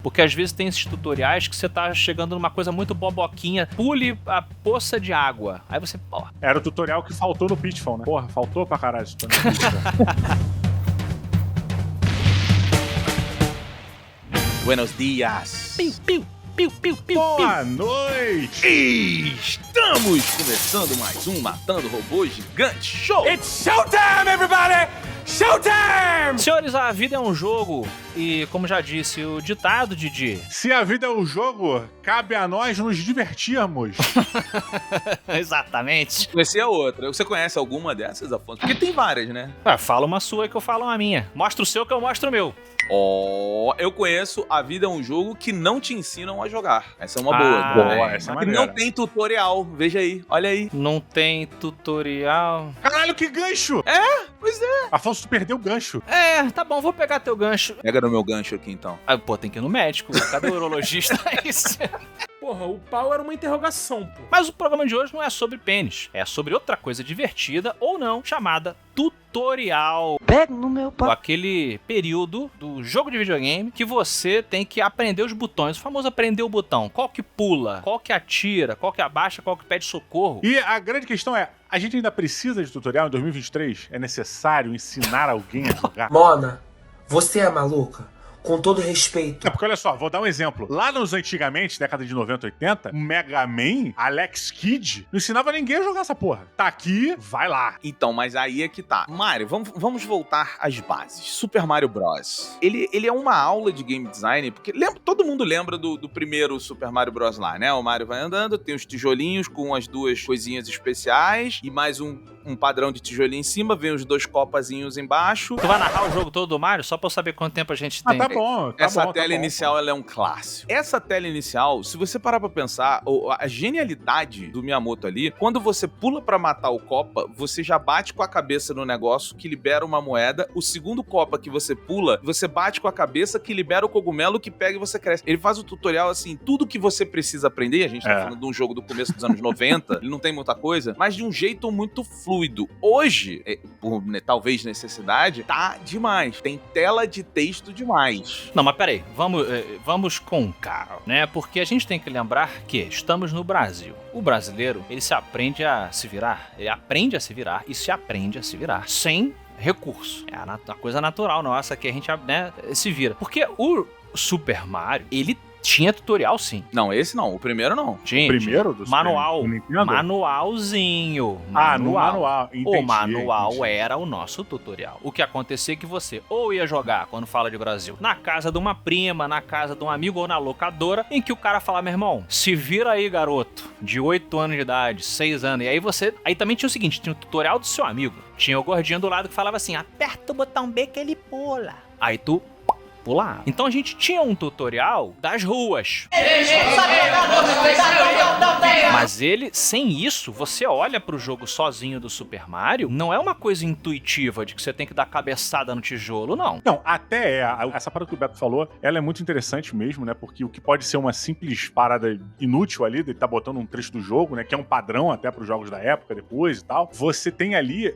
Porque às vezes tem esses tutoriais que você tá chegando numa coisa muito boboquinha, pule a poça de água. Aí você, porra. Era o tutorial que faltou no Pitfall, né? Porra, faltou pra caralho isso no Pitfall. Buenos dias. Piu, piu, piu, piu, piu, Boa noite! Estamos começando mais um Matando Robôs Gigante Show! It's showtime, everybody! Showtime! Senhores, a vida é um jogo e, como já disse o ditado, Didi... Se a vida é um jogo, cabe a nós nos divertirmos. Exatamente. Conheci a outra. Você conhece alguma dessas, Afonso? Porque tem várias, né? Fala uma sua que eu falo uma minha. Mostra o seu que eu mostro o meu. Eu conheço A Vida é um Jogo que não te ensinam a jogar. Essa é uma Ah, boa. boa, essa é E maneira. não tem tutorial. Veja aí, olha aí. Não tem tutorial. Caralho, que gancho! Pois é. Afonso, tu perdeu o gancho. Tá bom, vou pegar teu gancho. Pega no meu gancho aqui, então. Pô, tem que ir no médico. Cadê o urologista? Isso. Porra, o pau era uma interrogação, pô. Mas o programa de hoje não é sobre pênis. É sobre outra coisa divertida, ou não, chamada tutorial. Pega no meu pau. Aquele período do jogo de videogame que você tem que aprender os botões. O famoso aprender o botão. Qual que pula, qual que atira, qual que abaixa, qual que pede socorro. E a grande questão é, a gente ainda precisa de tutorial em 2023? É necessário ensinar alguém a jogar? Mona, você é maluca? Com todo respeito. É porque, olha só, vou dar um exemplo. Lá nos antigamente, década de 90, 80, o Mega Man, Alex Kidd, não ensinava ninguém a jogar essa porra. Tá aqui, vai lá. Então, mas aí é que tá. Mario, vamos voltar às bases. Super Mario Bros. Ele é uma aula de game design, porque todo mundo lembra do primeiro Super Mario Bros lá, né? O Mario vai andando, tem os tijolinhos com as duas coisinhas especiais e mais um padrão de tijolinho em cima, vem os dois copazinhos embaixo. Tu vai narrar o jogo todo do Mario só pra eu saber quanto tempo a gente tem? Tá bom, Essa tá tela bom, inicial, ela é um clássico. Essa tela inicial, se você parar pra pensar, a genialidade do Miyamoto ali, quando você pula pra matar o Copa, você já bate com a cabeça no negócio que libera uma moeda. O segundo Copa que você pula, você bate com a cabeça que libera o cogumelo que pega e você cresce. Ele faz o tutorial assim, tudo que você precisa aprender, a gente tá falando de um jogo do começo dos anos 90, ele não tem muita coisa, mas de um jeito muito fluido. Hoje, por talvez necessidade, tá demais. Tem tela de texto demais. Não, mas peraí, vamos com calma, né? Porque a gente tem que lembrar que estamos no Brasil. O brasileiro, ele se aprende a se virar. Ele aprende a se virar e se aprende a se virar sem recurso. É a coisa natural nossa que a gente, né, se vira. Porque o Super Mario, ele tinha tutorial, sim. Não, esse não. O primeiro não. Tinha. Primeiro do Manual. Super Nintendo? Manualzinho. No manual. Entendi, O manual entendi. era o nosso tutorial. O que acontecia é que você ou ia jogar, quando fala de Brasil, na casa de uma prima, na casa de um amigo ou na locadora, em que o cara fala, meu irmão, se vira aí, garoto, de 8 anos de idade, 6 anos. E aí Aí também tinha o seguinte, tinha o tutorial do seu amigo. Tinha o gordinho do lado que falava assim, aperta o botão B que ele pula. Aí tu pular. Então a gente tinha um tutorial das ruas. Mas sem isso, você olha pro jogo sozinho do Super Mario, não é uma coisa intuitiva de que você tem que dar cabeçada no tijolo, não. Não, até essa parada que o Beto falou, ela é muito interessante mesmo, né? Porque o que pode ser uma simples parada inútil ali, de tá botando um trecho do jogo, né? Que é um padrão até pros jogos da época depois e tal. Você tem ali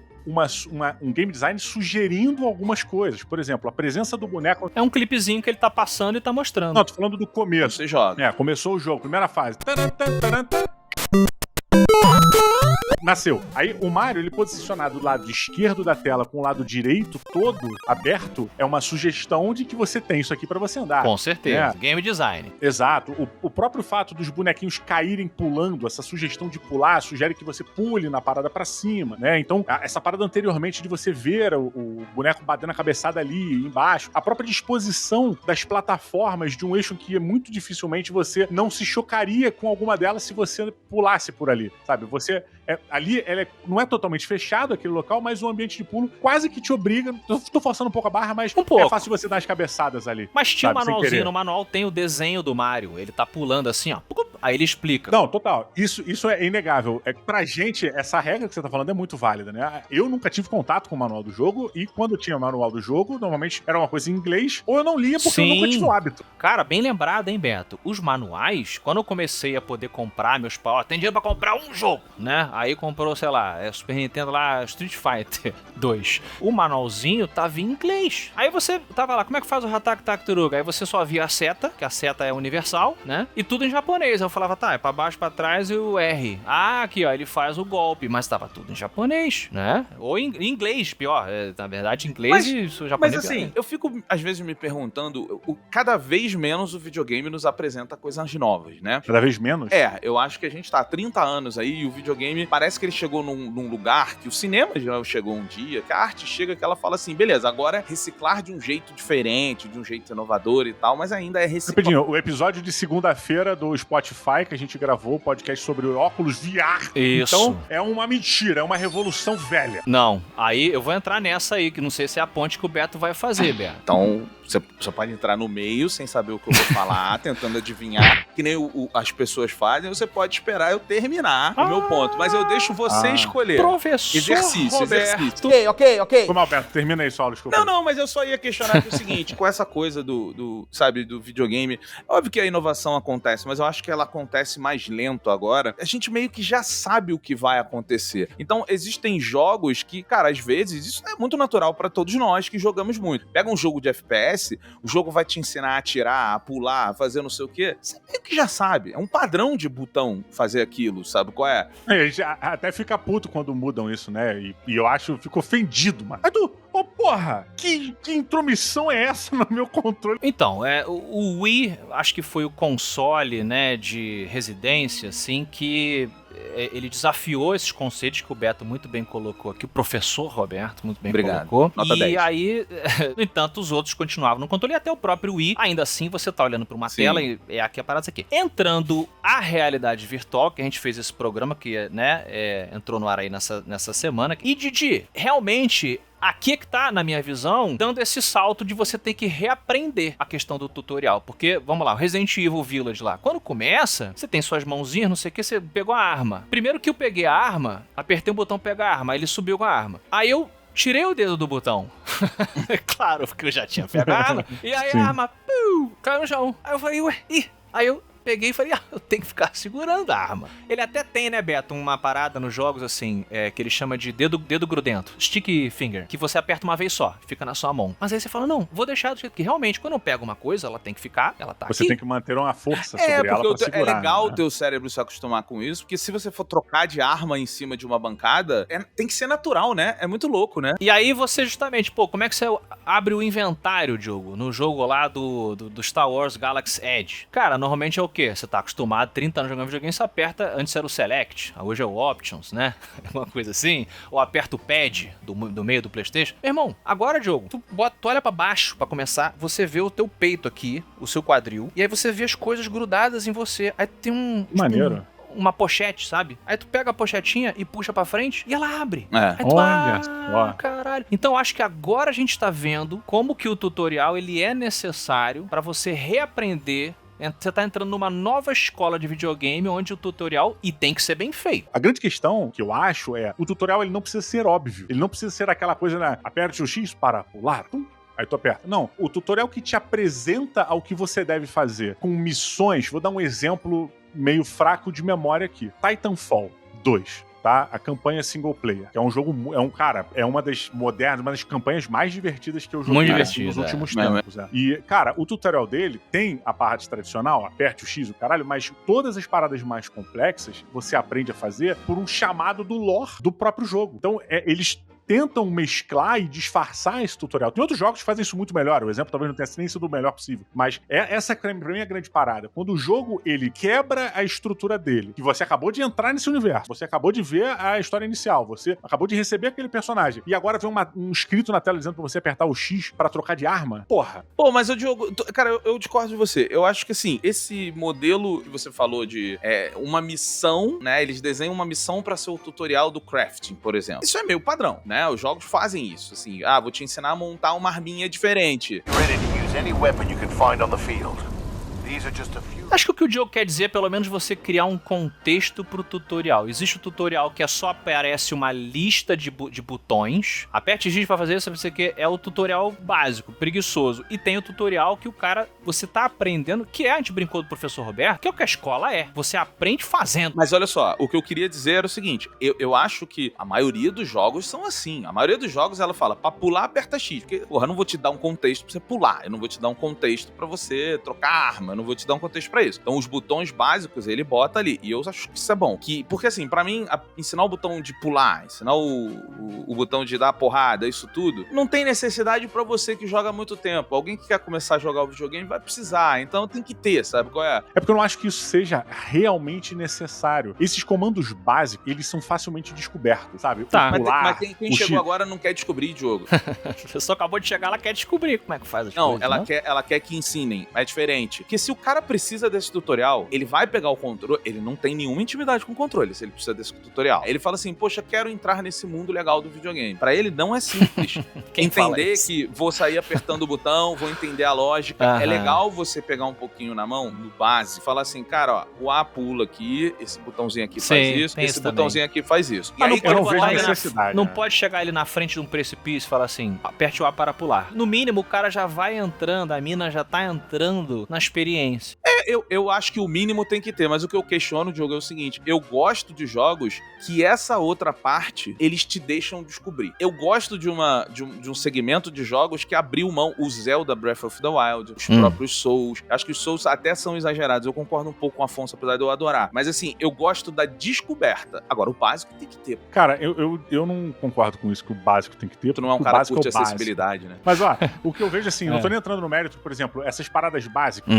um game design sugerindo algumas coisas. Por exemplo, a presença do boneco... É um clipezinho que ele tá passando e tá mostrando. Não, tô falando do começo. Você joga. Começou o jogo, primeira fase. Nasceu. Aí o Mario, ele posicionado do lado esquerdo da tela com o lado direito todo aberto, é uma sugestão de que você tem isso aqui pra você andar. Com certeza. Game design. Exato. O próprio fato dos bonequinhos caírem pulando, essa sugestão de pular, sugere que você pule na parada pra cima, né? Então, essa parada anteriormente de você ver o boneco batendo a cabeçada ali embaixo, a própria disposição das plataformas de um eixo que muito dificilmente você não se chocaria com alguma delas se você pulasse por ali, sabe? Você... ali não é totalmente fechado aquele local, mas o ambiente de pulo quase que te obriga. Tô forçando um pouco a barra, mas é fácil você dar as cabeçadas ali. Mas tinha sabe, um manualzinho, no manual tem o desenho do Mario. Ele tá pulando assim, ó. Aí ele explica. Não, total. Isso é inegável. É que pra gente, essa regra que você tá falando é muito válida, né? Eu nunca tive contato com o manual do jogo, e quando eu tinha o manual do jogo, normalmente era uma coisa em inglês, ou eu não lia porque eu nunca tive o hábito. Cara, bem lembrado, hein, Beto? Os manuais, quando eu comecei a poder comprar meus pau, tem dinheiro pra comprar um jogo, né? Aí comprou, sei lá, Super Nintendo lá, Street Fighter 2. O manualzinho tava em inglês. Aí você tava lá, como é que faz o Hatake Takuruga? Aí você só via a seta, que a seta é universal, né? E tudo em japonês. Aí eu falava, tá, é pra baixo, pra trás e o R. Ah, aqui, ó, ele faz o golpe, mas tava tudo em japonês, né? Ou em inglês, pior. Na verdade, inglês e o japonês. Mas assim, eu fico às vezes me perguntando, cada vez menos o videogame nos apresenta coisas novas, né? Cada vez menos? Eu acho que a gente tá há 30 anos aí e o videogame parece que ele chegou num lugar que o cinema já chegou um dia, que a arte chega que ela fala assim, beleza, agora é reciclar de um jeito diferente, de um jeito inovador e tal, mas ainda é reciclar. Rapidinho, o episódio de segunda-feira do Spotify que a gente gravou, o podcast sobre o óculos VR. Isso. Então, é uma mentira, é uma revolução velha. Não, aí eu vou entrar nessa aí, que não sei se é a ponte que o Beto vai fazer, Beto. Então, você só pode entrar no meio sem saber o que eu vou falar, tentando adivinhar, que nem as pessoas fazem, você pode esperar eu terminar o meu ponto, mas eu deixo você escolher. Professor Exercício. Ok. Como, Alberto? Termina aí só, desculpa. Não, mas eu só ia questionar o seguinte, com essa coisa do videogame, óbvio que a inovação acontece, mas eu acho que ela acontece mais lento agora. A gente meio que já sabe o que vai acontecer. Então, existem jogos que, cara, às vezes, isso é muito natural pra todos nós que jogamos muito. Pega um jogo de FPS, o jogo vai te ensinar a atirar, a pular, a fazer não sei o quê. Você meio que já sabe. É um padrão de botão fazer aquilo, sabe qual é? A gente até fica puto quando mudam isso, né? E eu acho, fico ofendido, mano. Mas tu, porra, que intromissão é essa no meu controle? Então, o Wii, acho que foi o console, né, de residência, assim, que ele desafiou esses conceitos que o Beto muito bem colocou aqui, o professor Roberto muito bem colocou. Nota 10. E aí, no entanto, os outros continuavam no controle, e até o próprio Wii. Ainda assim, você tá olhando pra uma tela e é aqui a parada aqui. Entrando a realidade virtual, que a gente fez esse programa, que, né, entrou no ar aí nessa semana. E, Didi, realmente... Aqui é que tá, na minha visão, dando esse salto de você ter que reaprender a questão do tutorial. Porque, vamos lá, o Resident Evil Village lá. Quando começa, você tem suas mãozinhas, não sei o que, você pegou a arma. Primeiro que eu peguei a arma, apertei o botão pegar a arma, aí ele subiu com a arma. Aí eu tirei o dedo do botão. Claro, porque eu já tinha pegado a arma. E aí a arma, caiu no chão. Aí eu falei, ué, aí eu peguei e falei, eu tenho que ficar segurando a arma. Ele até tem, né, Beto, uma parada nos jogos, assim, que ele chama de dedo grudento, stick finger, que você aperta uma vez só, fica na sua mão. Mas aí você fala, não, vou deixar do jeito que realmente, quando eu pego uma coisa, ela tem que ficar, ela tá Você aqui. tem que manter uma força sobre ela pra segurar. É legal né? o teu cérebro se acostumar com isso, porque se você for trocar de arma em cima de uma bancada, tem que ser natural, né? É muito louco, né? E aí você justamente, como é que você abre o inventário, Diogo, no jogo lá do Star Wars Galaxy Edge? Cara, normalmente é o quê? Você tá acostumado, 30 anos jogando videogame, você aperta, antes era o Select, hoje é o Options, né? Uma coisa assim, ou aperta o Pad do meio do PlayStation. Meu irmão, agora, Diogo, tu olha pra baixo pra começar, você vê o teu peito aqui, o seu quadril, e aí você vê as coisas grudadas em você. Aí tem Maneiro. uma pochete, sabe? Aí tu pega a pochetinha e puxa pra frente e ela abre. Aí tu, Olha só. caralho. Então acho que agora a gente tá vendo como que o tutorial ele é necessário pra você reaprender. Você tá entrando numa nova escola de videogame onde o tutorial, e tem que ser bem feito. A grande questão que eu acho é, o tutorial ele não precisa ser óbvio. Ele não precisa ser aquela coisa, né? Aperte o X para pular. Aí tu aperta. Não, o tutorial que te apresenta ao que você deve fazer. Com missões, vou dar um exemplo meio fraco de memória aqui. Titanfall 2. Tá? A campanha single player, que é um jogo, é uma das modernas, uma das campanhas mais divertidas que eu joguei nos últimos tempos. E, cara, o tutorial dele tem a parte tradicional, aperte o X, o caralho, mas todas as paradas mais complexas você aprende a fazer por um chamado do lore do próprio jogo. Então, eles tentam mesclar e disfarçar esse tutorial. Tem outros jogos que fazem isso muito melhor. O exemplo talvez não tenha nem sido o melhor possível. Mas essa, pra mim, é a grande parada. Quando o jogo, ele quebra a estrutura dele, que você acabou de entrar nesse universo, você acabou de ver a história inicial, você acabou de receber aquele personagem, e agora vem um escrito na tela dizendo pra você apertar o X pra trocar de arma. Porra. Pô, mas o Diogo, cara, eu discordo de você. Eu acho que, assim, esse modelo que você falou de uma missão, né? Eles desenham uma missão pra ser o tutorial do crafting, por exemplo. Isso é meio padrão, né? Os jogos fazem isso, assim, vou te ensinar a montar uma arminha diferente. Ready to use any weapon you can find on the field. The Acho que o que o Diogo quer dizer é pelo menos você criar um contexto pro tutorial. Existe o tutorial que só aparece uma lista de botões. Aperte X pra fazer isso, você que é o tutorial básico, preguiçoso. E tem o tutorial que o cara, você tá aprendendo, que a gente brincou do professor Roberto, que é o que a escola é. Você aprende fazendo. Mas olha só, o que eu queria dizer era o seguinte, eu acho que a maioria dos jogos são assim. A maioria dos jogos ela fala, pra pular, aperta X. Porque, porra, eu não vou te dar um contexto pra você pular. Eu não vou te dar um contexto pra você trocar arma. Eu não vou te dar um contexto pra isso. Então, os botões básicos, ele bota ali. E eu acho que isso é bom. Porque, assim, pra mim, ensinar o botão de pular, ensinar o botão de dar porrada, isso tudo, não tem necessidade pra você que joga há muito tempo. Alguém que quer começar a jogar o videogame vai precisar. Então, tem que ter, sabe qual é? É porque eu não acho que isso seja realmente necessário. Esses comandos básicos, eles são facilmente descobertos, sabe? Tá, Mas quem chegou agora não quer descobrir, Diogo. A pessoa acabou de chegar, ela quer descobrir como é que faz as Não, coisas. ela quer que ensinem. É diferente. Porque se o cara precisa desse tutorial, ele vai pegar o controle, ele não tem nenhuma intimidade com o controle, se ele precisa desse tutorial. Ele fala assim, poxa, quero entrar nesse mundo legal do videogame. Pra ele não é simples entender que vou sair apertando o botão, vou entender a lógica. É legal você pegar um pouquinho na mão, no base, e falar assim, cara, ó, o A pula aqui, esse botãozinho aqui faz isso, esse botãozinho aqui faz isso. E aí, eu não vejo necessidade. Não pode chegar ali na frente de um precipício e falar assim, aperte o A para pular. No mínimo, o cara já vai entrando, a mina já tá entrando na experiência. Eu acho que o mínimo tem que ter, mas o que eu questiono, Diogo, é o seguinte, eu gosto de jogos que essa outra parte, eles te deixam descobrir. Eu gosto de um segmento de jogos que abriu mão, o Zelda Breath of the Wild, os próprios Souls. Acho que os Souls até são exagerados, eu concordo um pouco com o Afonso, apesar de eu adorar. Mas assim, eu gosto da descoberta. Agora, o básico tem que ter. Cara, eu não concordo com isso, que o básico tem que ter. Tu não é um cara que curte acessibilidade, né? Mas, ó, o que eu vejo assim, não tô nem entrando no mérito, por exemplo, essas paradas básicas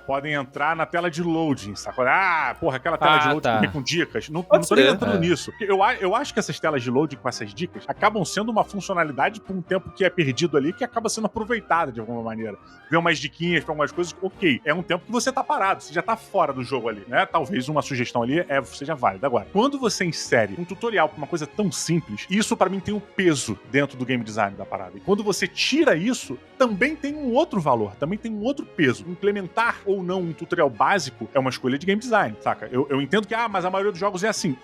podem entrar na tela de loading, sacou? Ah, porra, aquela tela de loading com dicas. Não tô nem entrando nisso. Eu acho que essas telas de loading com essas dicas acabam sendo uma funcionalidade por um tempo que é perdido ali, que acaba sendo aproveitada de alguma maneira. Ver umas diquinhas pra algumas coisas, ok. É um tempo que você tá parado, você já tá fora do jogo ali, né? Talvez uma sugestão ali seja válida. Agora, quando você insere um tutorial pra uma coisa tão simples, isso pra mim tem um peso dentro do game design da parada. E quando você tira isso, também tem um outro valor, também tem um outro peso. Implementar ou não um tutorial básico é uma escolha de game design, saca? Eu entendo que, mas a maioria dos jogos é assim.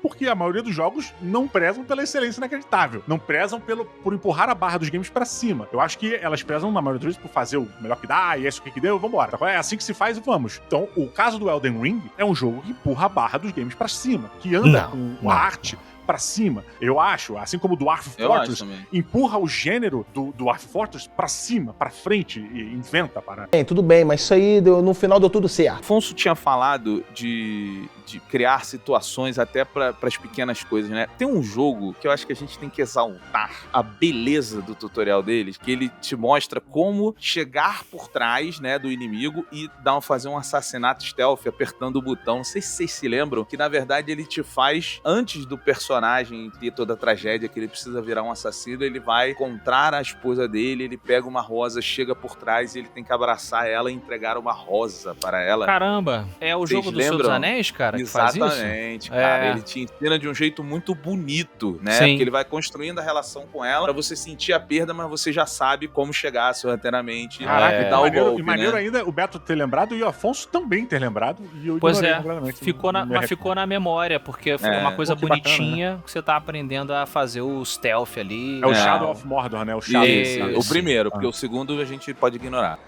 Porque a maioria dos jogos não prezam pela excelência inacreditável. Não prezam por empurrar a barra dos games pra cima. Eu acho que elas prezam, na maioria das vezes, por fazer o melhor que dá, e esse o que deu, vambora. É assim que se faz e vamos. Então, o caso do Elden Ring é um jogo que empurra a barra dos games pra cima, que anda com a arte pra cima. Eu acho, assim como o Dwarf Fortress empurra o gênero do Dwarf Fortress pra cima, pra frente e inventa para. Tudo bem, mas isso aí no final deu tudo certo. Afonso tinha falado de criar situações até para as pequenas coisas, né? Tem um jogo que eu acho que a gente tem que exaltar a beleza do tutorial deles, que ele te mostra como chegar por trás, né, do inimigo e fazer um assassinato stealth apertando o botão. Não sei se vocês se lembram que, na verdade, ele te faz, antes do personagem ter toda a tragédia que ele precisa virar um assassino, ele vai encontrar a esposa dele, ele pega uma rosa, chega por trás e ele tem que abraçar ela e entregar uma rosa para ela. Caramba, é o jogo do Senhor dos Anéis, cara? Exatamente, cara. Ele te ensina de um jeito muito bonito, né? Sim. Porque ele vai construindo a relação com ela pra você sentir a perda, mas você já sabe como chegar sorrateiramente. Caraca, e dar o golpe, e maneiro né? ainda o Beto ter lembrado e o Afonso também ter lembrado. E eu Pois é, completamente. ficou na memória, porque foi uma coisa bonitinha, bacana, né? Que você tá aprendendo a fazer o stealth ali. É o Shadow of Mordor, né? O Shadow. O primeiro, porque o segundo a gente pode ignorar.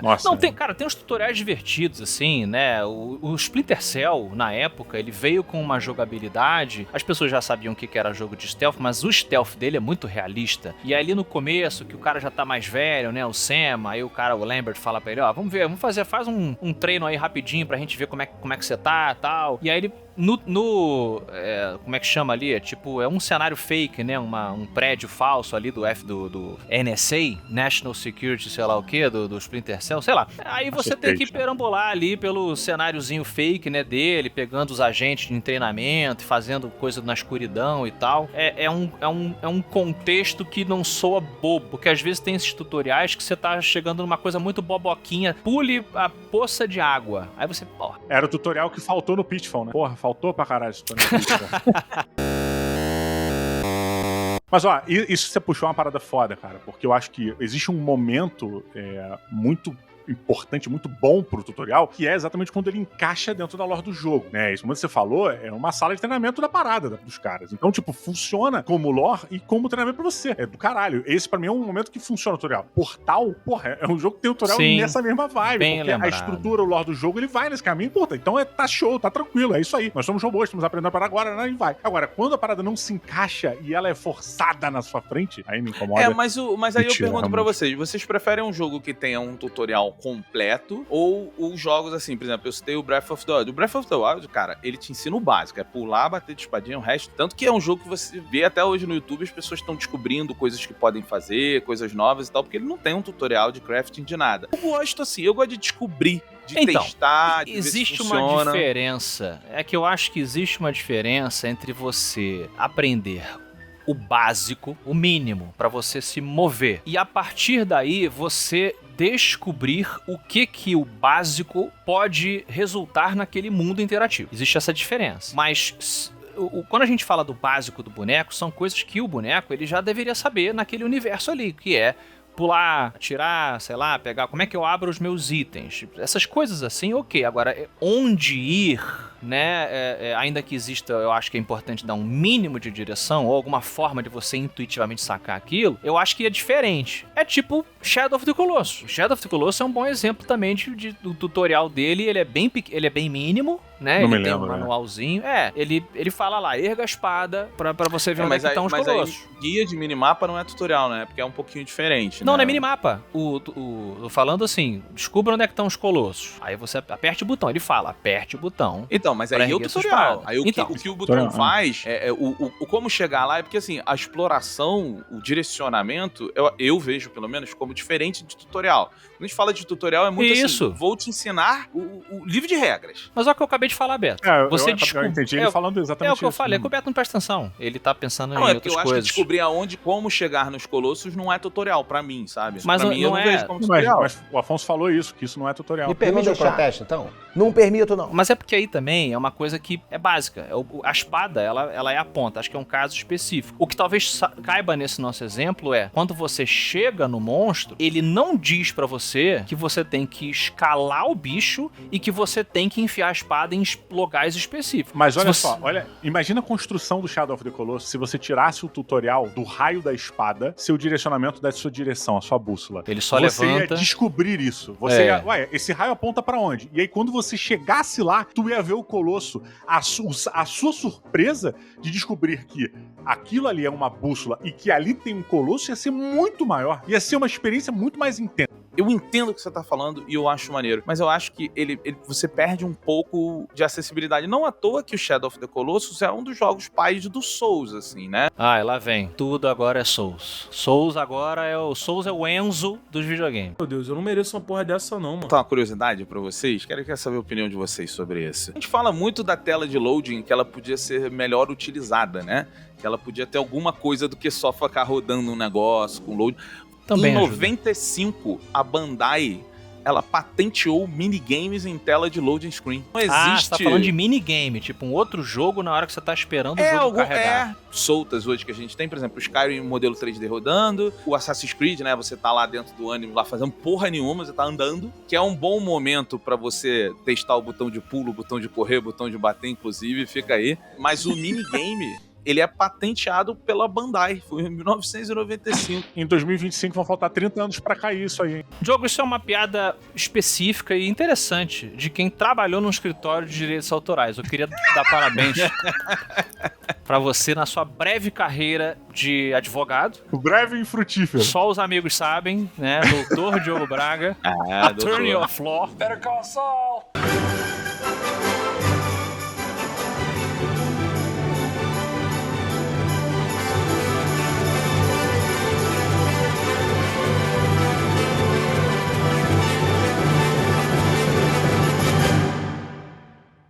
Nossa, não, tem uns tutoriais divertidos, assim, né? O Splinter Cell, na época, ele veio com uma jogabilidade. As pessoas já sabiam o que era jogo de stealth, mas o stealth dele é muito realista. E ali no começo, que o cara já tá mais velho, né? O Sam, aí o Lambert fala pra ele, vamos ver, faz um treino aí rapidinho pra gente ver como é que você tá e tal. E aí ele como é que chama ali? É um cenário fake, né? Um prédio falso ali do NSA, National Security, sei lá o que, do Splinter Cell, sei lá. Aí você tem que perambular ali pelo cenáriozinho fake, né, dele, pegando os agentes em treinamento, fazendo coisa na escuridão e tal. É um contexto que não soa bobo, porque às vezes tem esses tutoriais que você tá chegando numa coisa muito boboquinha, pule a poça de água. Aí você, porra. Era o tutorial que faltou no Pitfall, né? Porra, faltou pra caralho isso. Mas Mas, ó, isso você puxou uma parada foda, cara, porque eu acho que existe um momento muito importante, muito bom pro tutorial, que é exatamente quando ele encaixa dentro da lore do jogo, né? Isso, como você falou, é uma sala de treinamento da parada dos caras. Então, tipo, funciona como lore e como treinamento pra você. É do caralho. Esse, pra mim, é um momento que funciona o tutorial. Portal, porra, é um jogo que tem tutorial nessa mesma vibe. Bem porque lembrado. a estrutura, o lore do jogo, ele vai nesse caminho, puta. Então tá show, tá tranquilo, é isso aí. Nós somos robôs, estamos aprendendo a parada agora, né? E vai. Agora, quando a parada não se encaixa e ela é forçada na sua frente, aí me incomoda. Mas aí eu pergunto pra vocês preferem um jogo que tenha um tutorial completo ou os jogos assim, por exemplo, eu citei o Breath of the Wild. O Breath of the Wild, cara, ele te ensina o básico, é pular, bater de espadinha, o resto. Tanto que é um jogo que você vê até hoje no YouTube, as pessoas estão descobrindo coisas que podem fazer, coisas novas e tal, porque ele não tem um tutorial de crafting de nada. Eu gosto de descobrir, de testar, de existe ver se funciona. uma diferença. É que eu acho que existe uma diferença entre você aprender o básico, o mínimo, pra você se mover. E a partir daí, você descobrir o que o básico pode resultar naquele mundo interativo. Existe essa diferença. Mas quando a gente fala do básico do boneco, são coisas que o boneco ele já deveria saber naquele universo ali, que é pular, atirar, sei lá, pegar, como é que eu abro os meus itens. Essas coisas assim, ok. Agora, onde ir, né, ainda que exista, eu acho que é importante dar um mínimo de direção ou alguma forma de você intuitivamente sacar aquilo, eu acho que é diferente. É tipo Shadow of the Colossus. Shadow of the Colossus é um bom exemplo também do tutorial dele, ele é bem mínimo, né, não ele me tem lembro, um manualzinho, ele fala lá, erga a espada pra você ver onde é que estão os colossos. Aí, guia de minimapa não é tutorial, né, porque é um pouquinho diferente, Não, né? não é minimapa. Falando assim, descubra onde é que estão os colossos. Aí você aperte o botão. Ele fala, aperte o botão. Então, mas aí é o tutorial. Aí o que o botão faz, o como chegar lá, é porque assim, a exploração, o direcionamento, eu vejo pelo menos como diferente de tutorial. Quando a gente fala de tutorial, é muito assim, vou te ensinar o livro de regras. Mas é o que eu acabei de falar, Beto. Eu entendi ele falando exatamente isso. É o que eu falei, é que o Beto não presta atenção. Ele tá pensando em outras coisas. Eu acho que descobrir como chegar nos colossos não é tutorial pra mim, sabe? Mas pra mim, eu não vejo como tutorial. Mas o Afonso falou isso, que isso não é tutorial. Me permite o protesto, então? Não permito, não. Mas é porque aí também é uma coisa que é básica. A espada, ela é a ponta. Acho que é um caso específico. O que talvez caiba nesse nosso exemplo é, quando você chega no monstro, ele não diz pra você que você tem que escalar o bicho e que você tem que enfiar a espada em locais específicos. Mas olha só, imagina a construção do Shadow of the Colossus se você tirasse o tutorial do raio da espada, seu direcionamento da sua direção, a sua bússola. Ele só você levanta. Ia descobrir isso. Você ia, esse raio aponta pra onde? E aí quando você chegasse lá, tu ia ver o Colosso. A sua surpresa de descobrir que aquilo ali é uma bússola e que ali tem um Colosso ia ser muito maior. Ia ser uma experiência muito mais intensa. Eu entendo o que você tá falando e eu acho maneiro, mas eu acho que você perde um pouco de acessibilidade. Não à toa que o Shadow of the Colossus é um dos jogos pais do Souls, assim, né? Lá vem. Tudo agora é Souls. Souls é o Enzo dos videogames. Meu Deus, eu não mereço uma porra dessa não, mano. Vou dar uma curiosidade pra vocês. Quero saber a opinião de vocês sobre isso. A gente fala muito da tela de loading, que ela podia ser melhor utilizada, né? Que ela podia ter alguma coisa do que só ficar rodando um negócio com loading. Também em ajuda. 95, a Bandai, ela patenteou minigames em tela de loading screen. Não existe... você tá falando de minigame, tipo um outro jogo na hora que você tá esperando o jogo carregar. Soltas hoje que a gente tem, por exemplo, o Skyrim modelo 3D rodando, o Assassin's Creed, né, você tá lá dentro do ânimo, lá fazendo porra nenhuma, você tá andando, que é um bom momento pra você testar o botão de pulo, o botão de correr, o botão de bater, inclusive, fica aí. Mas o minigame... ele é patenteado pela Bandai, foi em 1995. Em 2025 vão faltar 30 anos pra cair isso aí, hein? Diogo, isso é uma piada específica e interessante de quem trabalhou num escritório de direitos autorais. Eu queria dar parabéns pra você na sua breve carreira de advogado. Breve e frutífero. Só os amigos sabem, né? Doutor Diogo Braga, Attorney of Law. Better call Saul.